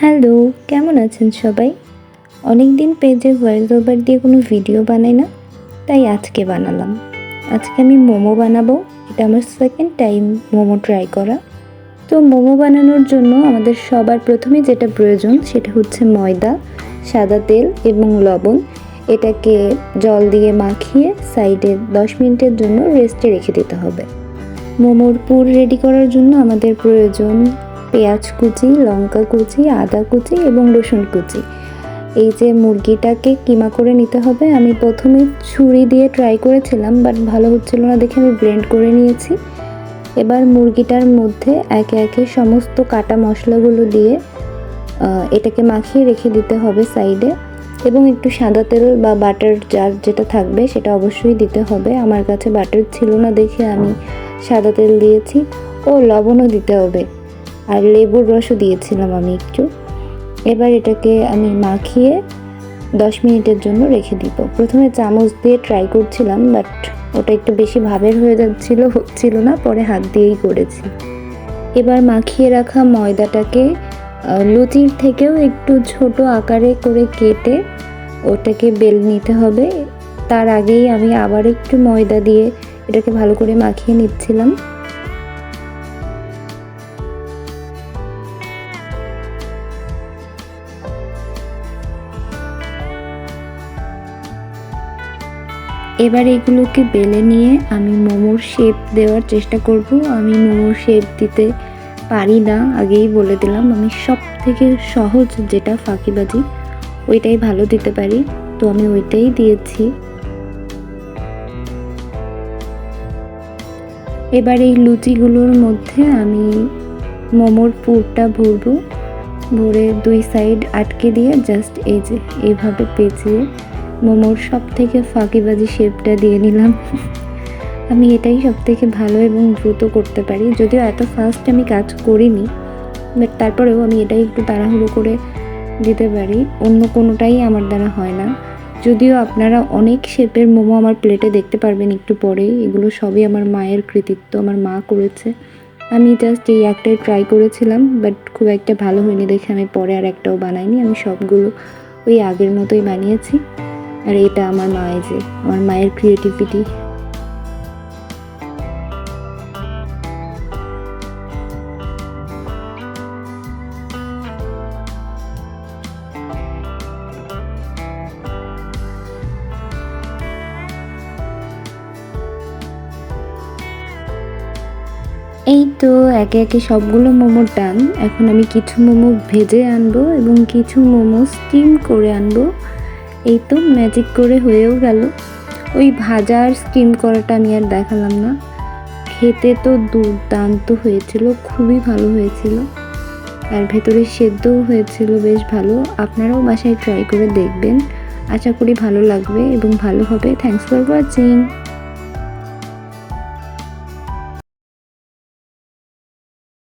Hello, কেমন আছেন সবাই? অনেক দিন পেজে ভয়েস ওভার দিয়ে কোনো ভিডিও বানাই না, তাই আজকে বানালাম। আজকে আমি মোমো বানাবো। এটা আমার সেকেন্ড টাইম মোমো ট্রাই করা। তো মোমো বানানোর জন্য আমাদের সবার প্রথমে যেটা প্রয়োজন সেটা হচ্ছে ময়দা, সাদা তেল এবং লবণ। এটাকে জল দিয়ে মাখিয়ে সাইডে 10 মিনিটের জন্য রেস্টে রেখে দিতে হবে। মোমোর পুর রেডি করার জন্য আমাদের প্রয়োজন পেঁয়াজ কুচি, লঙ্কা কুচি, আদা কুচি এবং রসুন কুচি। এই যে মুরগিটাকে কিমা করে নিতে হবে। আমি প্রথমে ছুরি দিয়ে ট্রাই করেছিলাম, বাট ভালো হচ্ছিল না দেখে আমি ব্লেন্ড করে নিয়েছি। এবার মুরগিটার মধ্যে একে একে সমস্ত কাটা মশলাগুলো দিয়ে এটাকে মাখিয়ে রেখে দিতে হবে সাইডে, এবং একটু সাদা তেল বা বাটার যার যেটা থাকবে সেটা অবশ্যই দিতে হবে। আমার কাছে বাটার ছিল না দেখে আমি সাদা তেল দিয়েছি, ও লবণও দিতে হবে, আর লেবুর রসও দিয়েছিলাম আমি একটু। এবার এটাকে আমি মাখিয়ে 10 মিনিটের জন্য রেখে দিব। প্রথমে চামচ দিয়ে ট্রাই করছিলাম, বাট ওটা একটু বেশি ভাবের হয়ে হচ্ছিল না, পরে হাত দিয়েই করেছি। এবার মাখিয়ে রাখা ময়দাটাকে লুচির থেকেও একটু ছোট আকারে করে কেটে ওটাকে বেল নিতে হবে। তার আগেই আমি আবার একটু ময়দা দিয়ে এটাকে ভালো করে মাখিয়ে নিচ্ছিলাম। এবার এগুলোকে বেলে নিয়ে আমি মোমোর শেপ দেওয়ার চেষ্টা করব। আমি মোমোর শেপ দিতে পারি না, আগেই বলে দিলাম। আমি সব থেকে সহজ যেটা ফাঁকিবাজি ওইটাই ভালো দিতে পারি, তো আমি ওইটাই দিয়েছি। এবার এই লুচিগুলোর মধ্যে আমি মোমোর পুরটা ভরবো। ভরে 2 সাইড আটকে দিয়ে জাস্ট এই যে এইভাবে পেঁচিয়ে মোমোর সব থেকে ফাঁকিবাজি শেপটা দিয়ে নিলাম। আমি এটাই সব থেকে ভালো এবং দ্রুত করতে পারি, যদিও এত ফাস্ট আমি কাজ করিনি, বাট তারপরেও আমি এটাই একটু তাড়াহুড়ো করে দিতে পারি। অন্য কোনোটাই আমার দ্বারা হয় না। যদিও আপনারা অনেক শেপের মোমো আমার প্লেটে দেখতে পারবেন একটু পরে। এগুলো সবই আমার মায়ের কৃতিত্ব, আমার মা করেছে। আমি জাস্ট এই একটাই ট্রাই করেছিলাম, বাট খুব একটা ভালো হয়নি দেখে আমি পরে আর একটাও বানাইনি। আমি সবগুলো ওই আগের মতোই বানিয়েছি। আর এটা আমার মায়ের ক্রিয়েটিভিটি। এই তো একে একে সবগুলো মোমো ডান। এখন আমি কিছু মোমো ভেজে আনবো এবং কিছু মোমো স্টিম করে আনবো। এই তো ম্যাজিক করে হয়েও গেল। ওই ভাজা আর স্টিম করাটা আমি আর দেখালাম না। খেতে তো দুর্দান্ত হয়েছিল, খুবই ভালো হয়েছিল, আর ভেতরে সেদ্ধও হয়েছিল বেশ ভালো। আপনারাও বাসায় ট্রাই করে দেখবেন, আশা করি ভালো লাগবে এবং ভালো হবে। Thanks for watching.